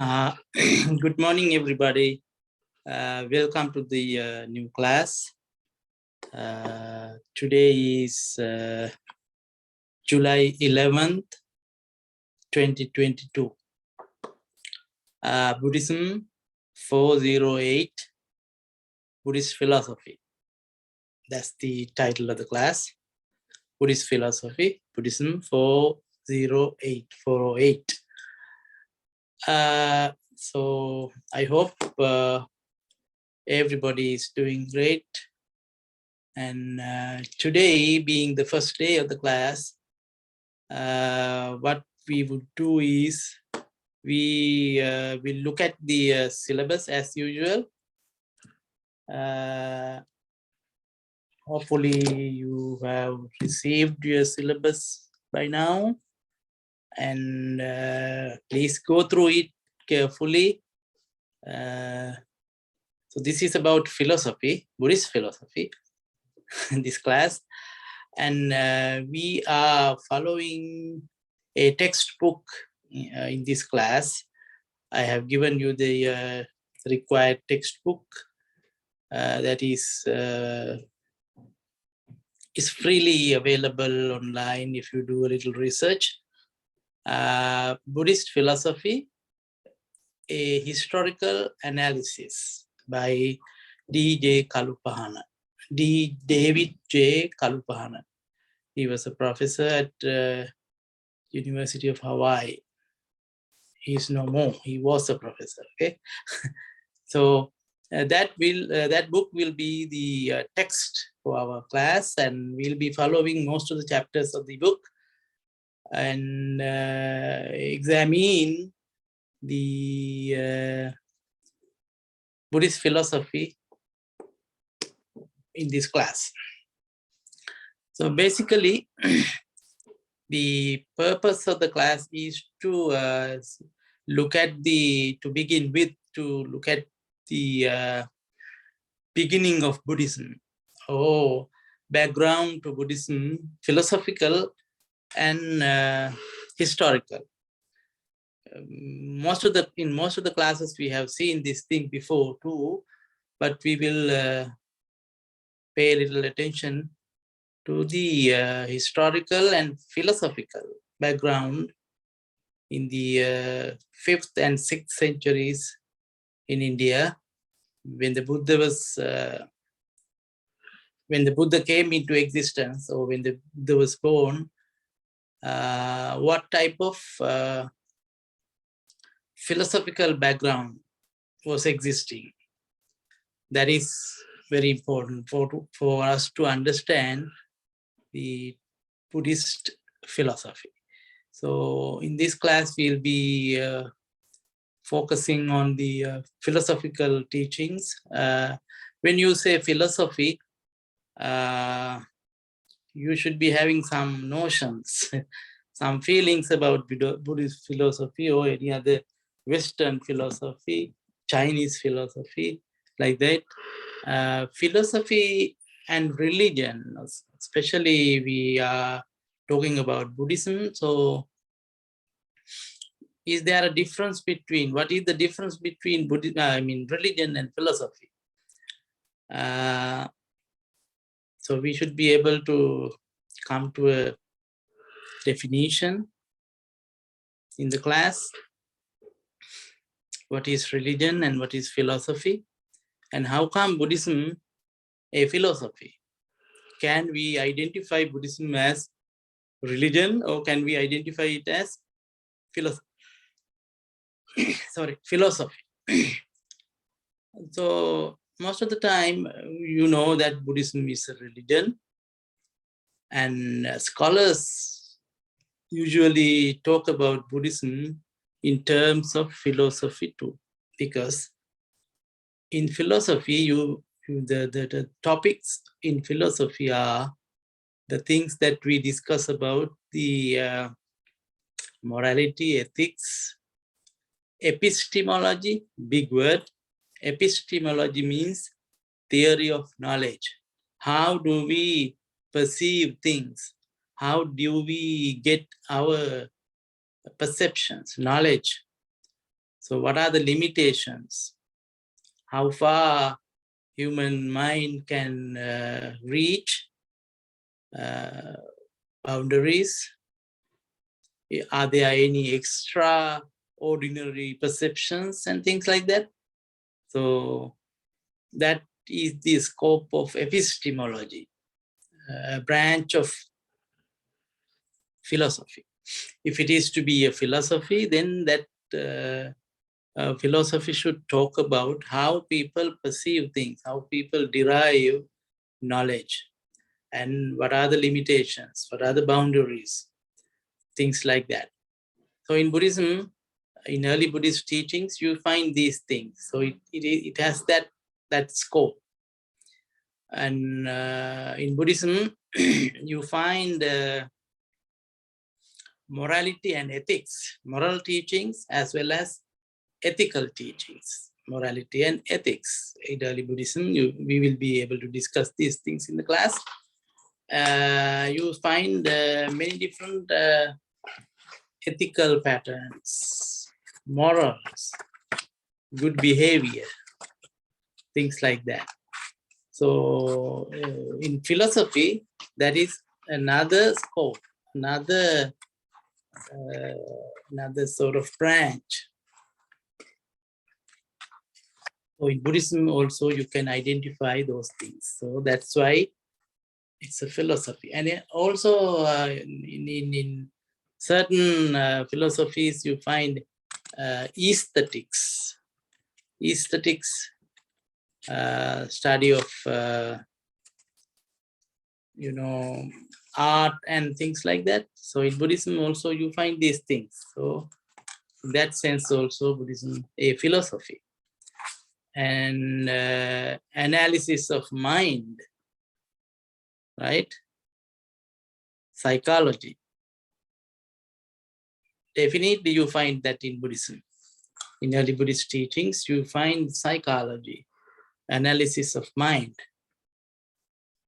Uh, Good morning, everybody. Welcome to the new class. Today is July 11th, 2022. Buddhism 408, Buddhist Philosophy. That's the title of the class. Buddhist Philosophy, Buddhism 408. So I hope everybody is doing great. And today, being the first day of the class, what we would do is we will look at the syllabus as usual. Hopefully you have received your syllabus by now, and please go through it carefully. So this is about philosophy, Buddhist philosophy, in this class. And we are following a textbook in this class. I have given you the required textbook that is freely available online if you do a little research. Buddhist Philosophy, a Historical Analysis by David J. Kalupahana. He was a professor at University of Hawaii. He's no more. He was a professor. Okay, so that book will be the text for our class, and we'll be following most of the chapters of the book and examine the Buddhist philosophy in this class. So basically, the purpose of the class is to look at the beginning of Buddhism, or background to Buddhism, philosophical and historical. In most of the classes we have seen this thing before too, but we will pay a little attention to the historical and philosophical background in the 5th and 6th centuries in India, when the Buddha came into existence, or when the Buddha was born. What type of philosophical background was existing? That is very important for us to understand the Buddhist philosophy. So in this class, we'll be focusing on the philosophical teachings. When you say philosophy, you should be having some notions, some feelings about Buddhist philosophy or any other Western philosophy, Chinese philosophy, like that. Philosophy and religion, especially we are talking about Buddhism. So is there a difference between, what is the difference between religion and philosophy? So we should be able to come to a definition in the class. What is religion and what is philosophy? And how come Buddhism a philosophy? Can we identify Buddhism as religion, or can we identify it as philosophy? Philosophy. So most of the time, you know that Buddhism is a religion, and scholars usually talk about Buddhism in terms of philosophy too, because in philosophy, the topics in philosophy are the things that we discuss about the morality, ethics, epistemology, big word. Epistemology means theory of knowledge. How do we perceive things? How do we get our perceptions, knowledge? So what are the limitations? How far human mind can reach boundaries? Are there any extraordinary perceptions and things like that? So that is the scope of epistemology, a branch of philosophy. If it is to be a philosophy, then that philosophy should talk about how people perceive things, how people derive knowledge, and what are the limitations, what are the boundaries, things like that. So in Buddhism, in early Buddhist teachings, you find these things. So it has that scope. And in Buddhism, you find morality and ethics, moral teachings as well as ethical teachings, morality and ethics. In early Buddhism, we will be able to discuss these things in the class. You find many different ethical patterns, morals, good behavior, things like that. So in philosophy, that is another scope, another sort of branch. So in Buddhism also you can identify those things. So that's why it's a philosophy. And also in certain philosophies you find aesthetics. Aesthetics, study of art and things like that. So in Buddhism also you find these things. So in that sense also Buddhism a philosophy. And analysis of mind, right? Psychology. Definitely you find that in Buddhism. In early Buddhist teachings, you find psychology, analysis of mind.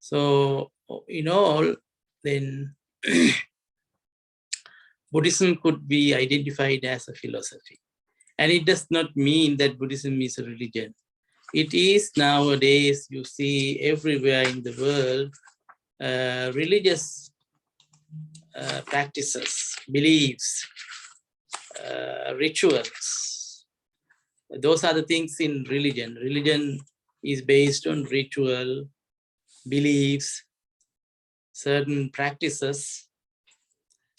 So in all, then Buddhism could be identified as a philosophy. And it does not mean that Buddhism is a religion. It is nowadays, you see everywhere in the world, religious practices, beliefs, rituals. Those are the things in religion. Religion is based on ritual, beliefs, certain practices,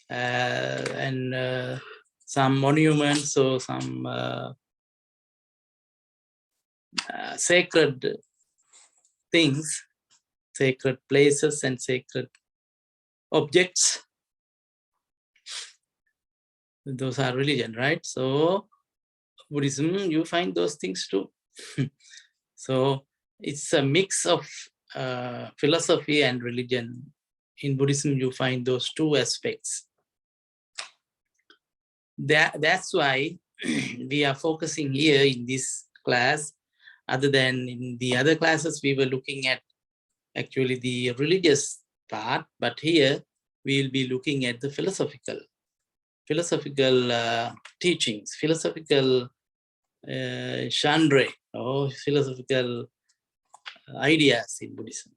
and some monuments or some sacred things, sacred places and sacred objects. Those are religion, right? So Buddhism, you find those things too. So it's a mix of philosophy and religion. In Buddhism, you find those two aspects. That's why we are focusing here in this class. Other than in the other classes, we were looking at actually the religious part, but here we will be looking at the philosophical teachings, philosophical genre or philosophical ideas in Buddhism.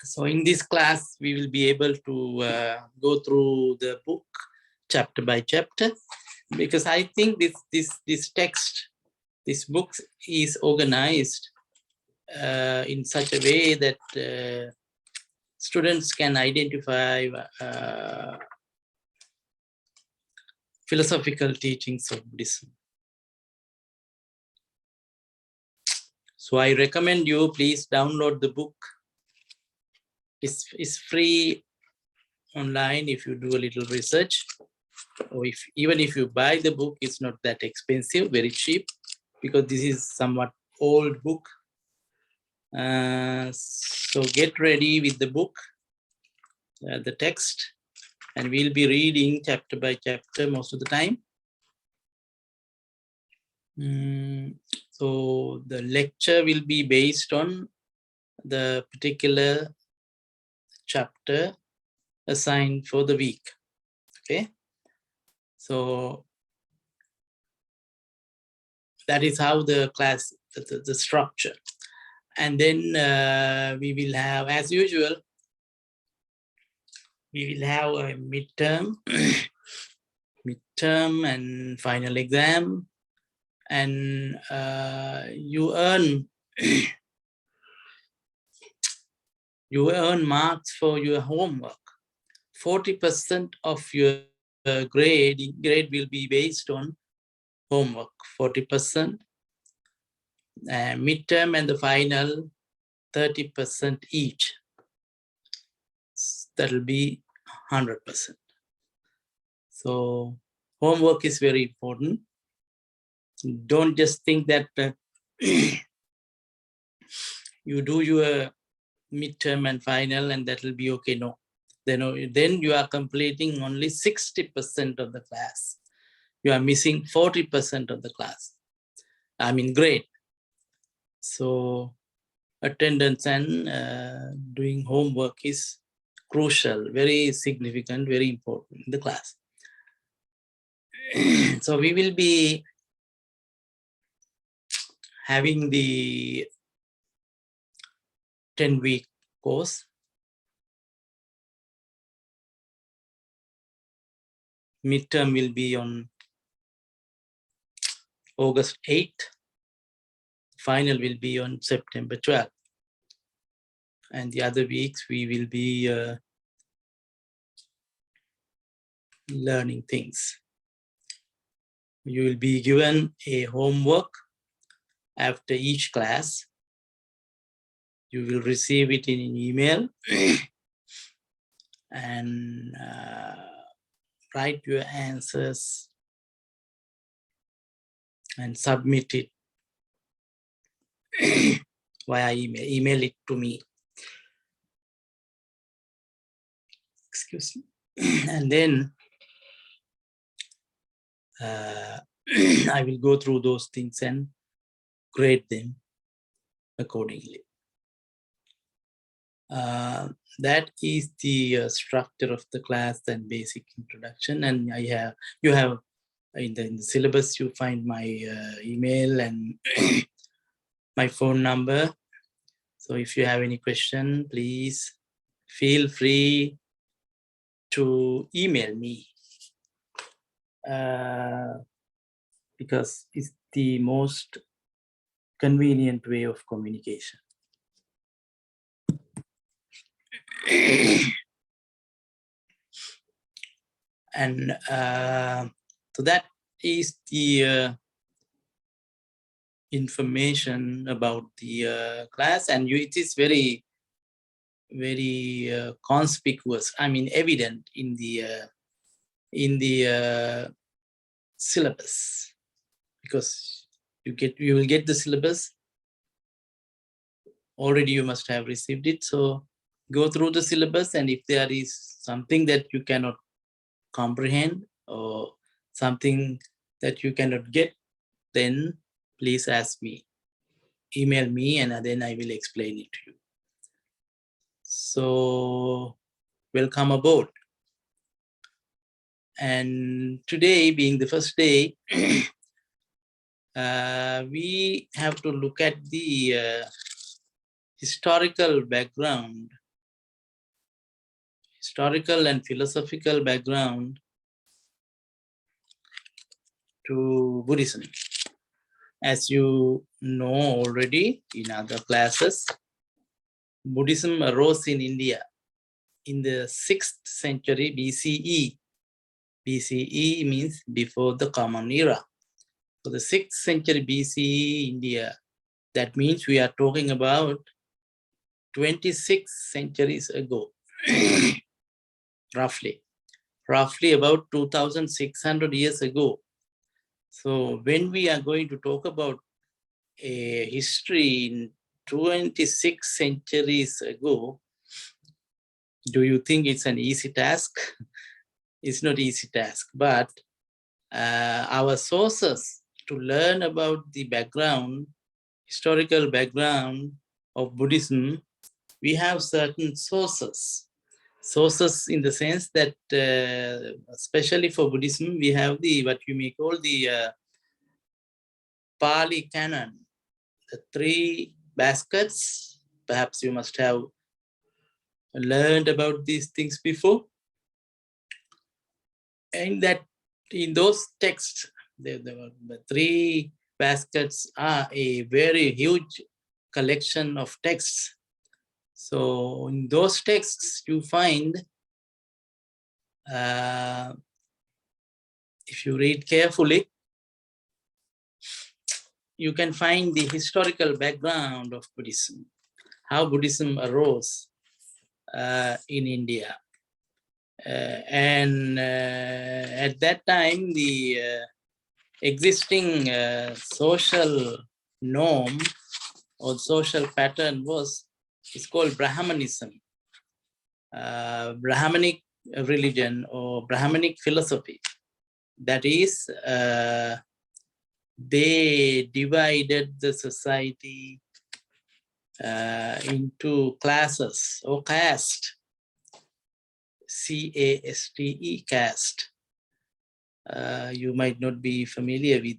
So in this class, we will be able to go through the book chapter by chapter, because I think this text, this book is organized in such a way that students can identify philosophical teachings of Buddhism. So I recommend you, please download the book. It's free online if you do a little research, or even if you buy the book, it's not that expensive, very cheap, because this is somewhat old book. So get ready with the book, the text, and we'll be reading chapter by chapter most of the time. So the lecture will be based on the particular chapter assigned for the week. Okay. So that is how the class, the structure. And then we will have, as usual, we will have a midterm, midterm and final exam. And you earn you earn marks for your homework. 40% of your grade will be based on homework. 40%. Midterm and the final, 30% each. That will be 100%. So homework is very important. Don't just think that you do your midterm and final and that will be okay. No. Then you are completing only 60% of the class. You are missing 40% of the class. I mean grade. So attendance and doing homework is crucial, very significant, very important in the class. So we will be having the 10-week course. Midterm will be on August 8th. Final will be on September 12th. And the other weeks we will be learning things. You will be given a homework after each class. You will receive it in an email and write your answers and submit it via email. Email it to me. Excuse me. And then I will go through those things and grade them accordingly. That is the structure of the class and basic introduction. And you have in the syllabus, you find my email and my phone number. So if you have any question, please feel free to email me because it's the most convenient way of communication. And so that is the information about the class, and it is very, very conspicuous. I mean, evident in the syllabus, because you will get the syllabus. Already you must have received it. So go through the syllabus, and if there is something that you cannot comprehend or something that you cannot get, then please ask me, email me, and then I will explain it to you. So welcome aboard. And today being the first day, we have to look at the historical background, historical and philosophical background to Buddhism. As you know already in other classes, Buddhism arose in India in the 6th century BCE. BCE means before the Common Era. So the 6th century BCE India, that means we are talking about 26 centuries ago, roughly about 2,600 years ago. So when we are going to talk about a history in 26 centuries ago, do you think it's an easy task? It's not easy task, but our sources to learn about the background, historical background of Buddhism, we have certain sources. Sources in the sense that, especially for Buddhism, we have the what you may call the Pali canon, the 3 baskets. Perhaps you must have learned about these things before. And that in those texts, the 3 baskets are a very huge collection of texts. So in those texts, you find, if you read carefully, you can find the historical background of Buddhism, how Buddhism arose in India. And at that time, the existing social norm or social pattern is called Brahmanism, Brahmanic religion or Brahmanic philosophy. That is, they divided the society into classes or caste, C-A-S-T-E, caste. You might not be familiar with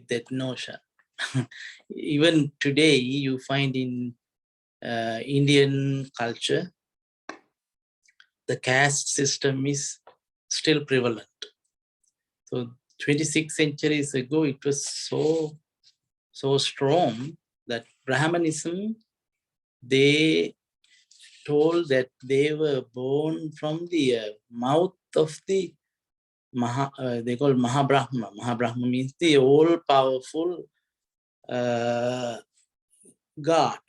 that notion. Even today, you find in Indian culture, the caste system is still prevalent. So 26 centuries ago, it was so strong that Brahmanism, they told that they were born from the mouth of the they call Mahabrahma. Mahabrahma means the all-powerful God.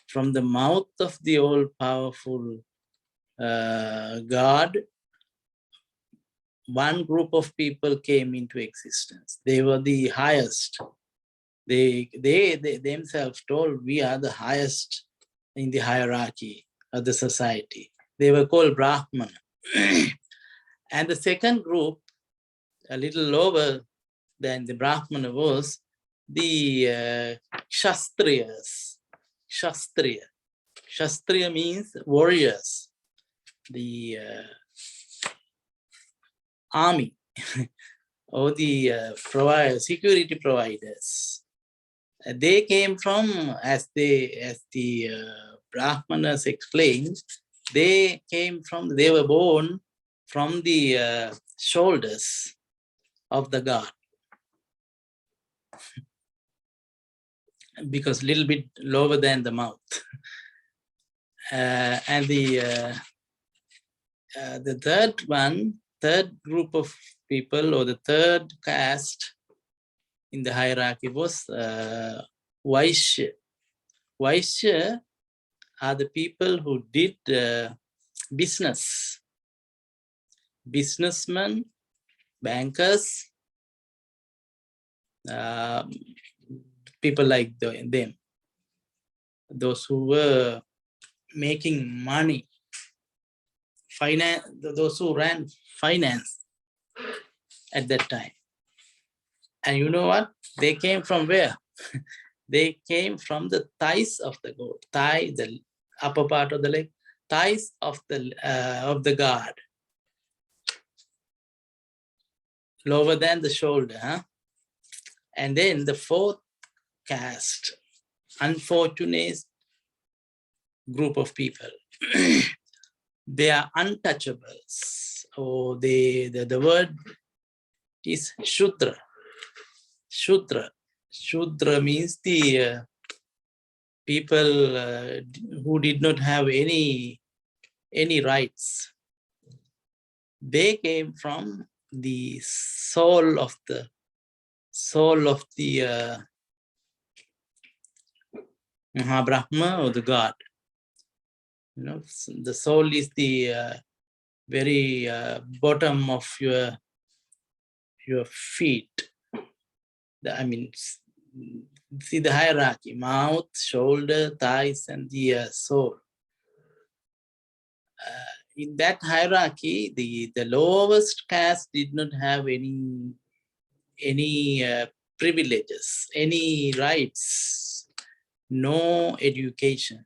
From the mouth of the all-powerful God, one group of people came into existence. They were the highest. They themselves told, we are the highest in the hierarchy of the society. They were called Brahmana. And the second group, a little lower than the Brahmana, was the Kshatriyas. Kshatriya means warriors, the army, or the security providers. They came from, as the Brahmanas explained, they were born from the shoulders of the god, because a little bit lower than the mouth. And the third group of people, or the third caste in the hierarchy, was Vaishya. Vaishya are the people who did business. Businessmen, bankers, people like them. Those who were making money, those who ran finance at that time. And you know what? They came from where? They came from the thighs of the goat. Thigh, the upper part of the leg, thighs of the god, lower than the shoulder. Huh? And then the 4th caste, unfortunate group of people. They are untouchables. Or the word is Shudra. Shudra means the people who did not have any rights. They came from the soul of the Mahabrahma, or the god. You know, the soul is the very bottom of your feet. See the hierarchy: mouth, shoulder, thighs, and the soul. In that hierarchy, the lowest caste did not have any privileges, any rights, no education.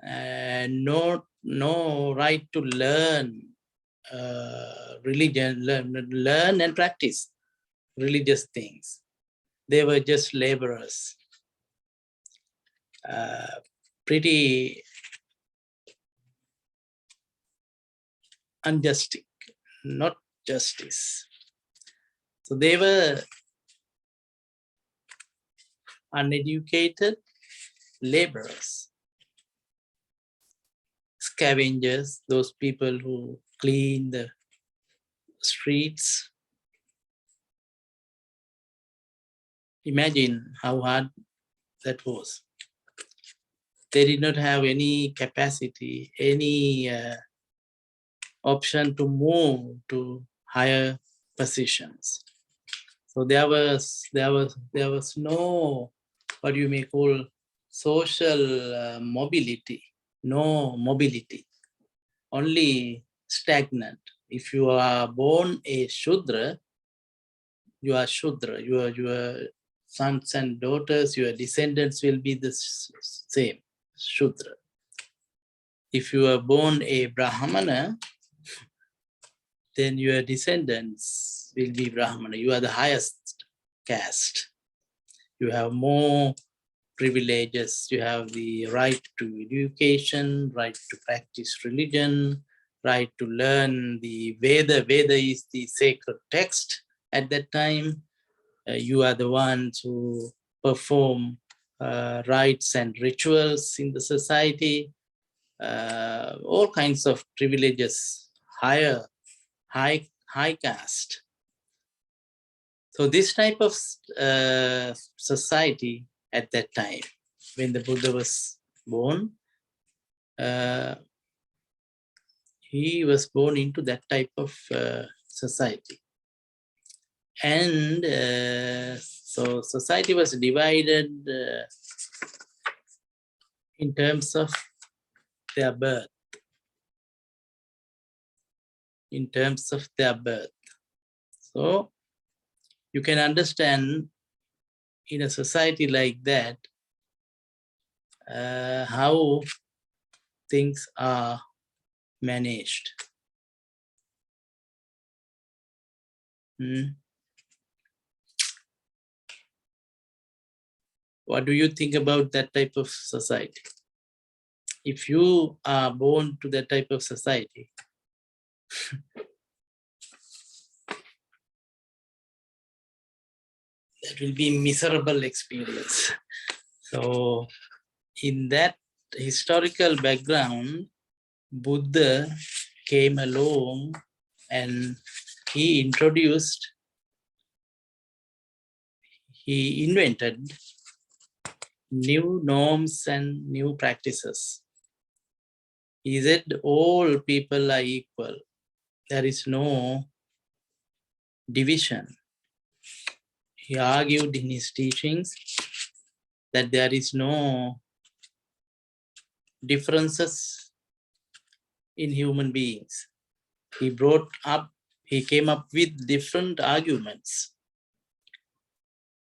no right to learn religion, learn and practice religious things. They were just laborers. Pretty unjustic, not justice. So they were uneducated laborers, scavengers, those people who clean the streets. Imagine how hard that was. They did not have any capacity, any option to move to higher positions. So there was no, what you may call, social mobility, no mobility, only stagnant. If you are born a Shudra, you are Shudra. Your sons and daughters, your descendants will be the same, Shudra. If you are born a Brahmana, then your descendants will be Brahmana. You are the highest caste. You have more privileges. You have the right to education, right to practice religion, right to learn the Veda. Veda is the sacred text at that time. You are the ones who perform rites and rituals in the society. All kinds of privileges, high caste. So this type of society at that time, when the Buddha was born, he was born into that type of society. And so society was divided in terms of their birth. In terms of their birth. So you can understand in a society like that how things are managed. What do you think about that type of society? If you are born to that type of society, that will be a miserable experience. So in that historical background, Buddha came along and he invented new norms and new practices. He said all people are equal. There is no division. He argued in his teachings that there is no differences in human beings. He came up with different arguments.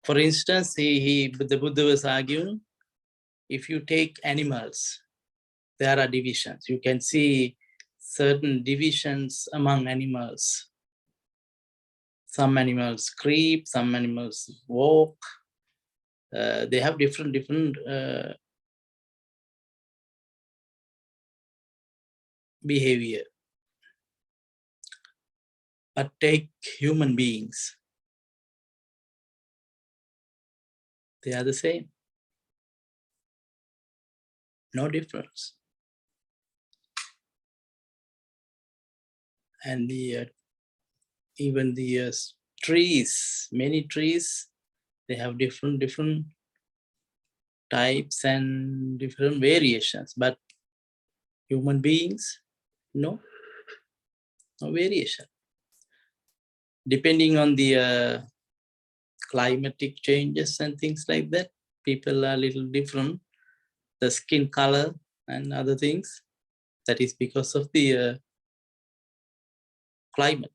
For instance, the Buddha was arguing, if you take animals, there are divisions. You can see certain divisions among animals. Some animals creep, some animals walk. They have different behavior. But take human beings. They are the same. No difference. And even the trees, many trees, they have different types and different variations. But human beings, no variation. Depending on the climatic changes and things like that, people are a little different. The skin color and other things, that is because of the climate.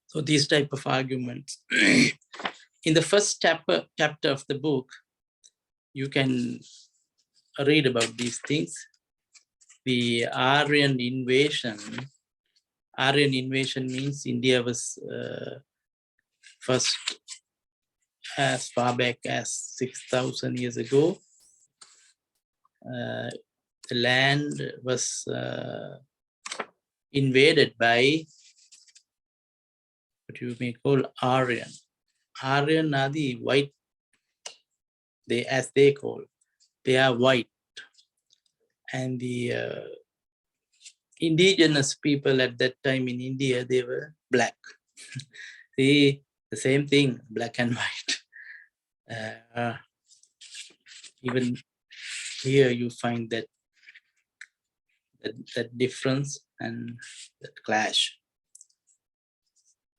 So these type of arguments. In the first chapter of the book, you can read about these things. The Aryan invasion means India was first, as far back as 6,000 years ago. The land was invaded by what you may call Aryan. Aryan are the white, as they call, they are white. And the indigenous people at that time in India, they were black. The same thing, black and white. Even here you find that difference and that clash.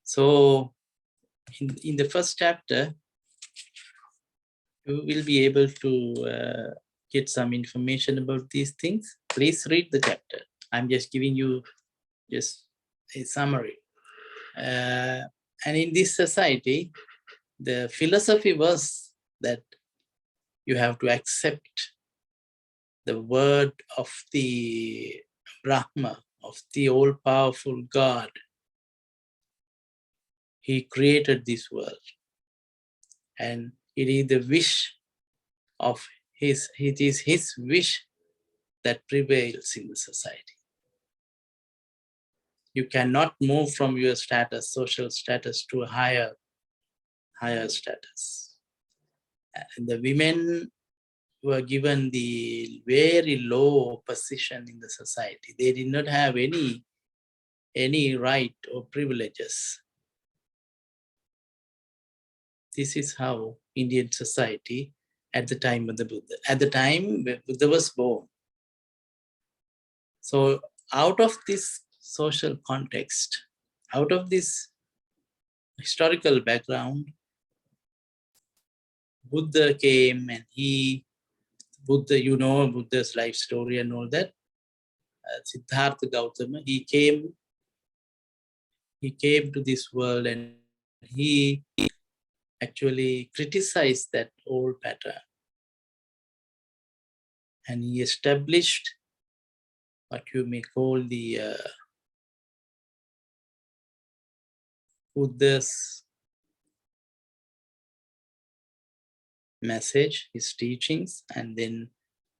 So in the first chapter, you will be able to get some information about these things. Please read the chapter. I'm just giving you just a summary. And in this society, the philosophy was that you have to accept the word of the Brahma, of the all-powerful God. He created this world. And it is the wish of it is his wish that prevails in the society. You cannot move from your status, social status, to a higher status. And the women were given the very low position in the society. They did not have any right or privileges. This is how Indian society at the time of the Buddha. At the time Buddha was born. So out of this social context, out of this historical background, Buddha came, and Buddha, you know Buddha's life story and all that. Siddhartha Gautama, he came to this world, and he actually criticized that old pattern. And he established what you may call the Buddha's message, his teachings, and then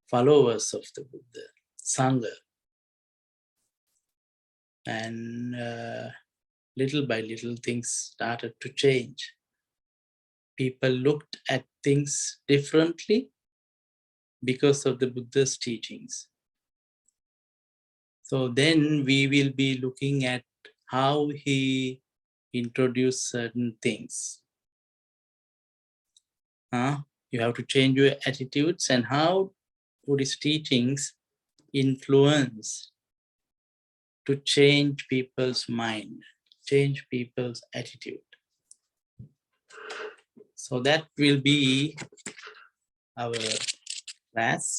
followers of the Buddha, Sangha. And little by little things started to change. People looked at things differently because of the Buddha's teachings. So then we will be looking at how he introduced certain things. You have to change your attitudes, and how Buddhist teachings influence to change people's mind, change people's attitude. So that will be our class.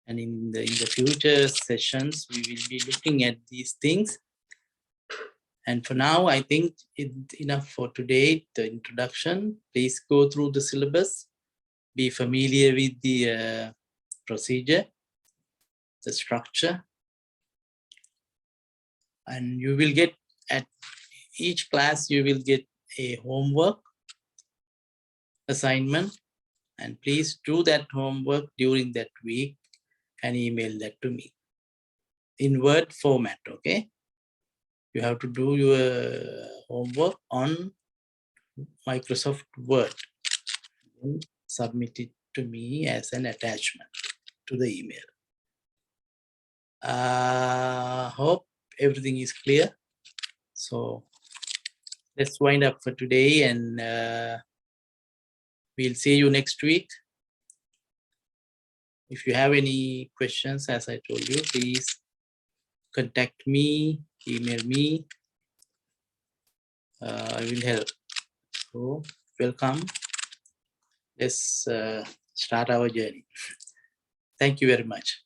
And in the future sessions, we will be looking at these things. And for now, I think it's enough for today, the introduction. Please go through the syllabus, be familiar with the procedure, the structure, and you will get, at each class, you will get a homework assignment, and please do that homework during that week and email that to me in Word format, okay? You have to do your homework on Microsoft Word and submit it to me as an attachment to the email. Hope everything is clear. So let's wind up for today, and we'll see you next week. If you have any questions, as I told you, please contact me, email me. I will help. So welcome. Let's start our journey. Thank you very much.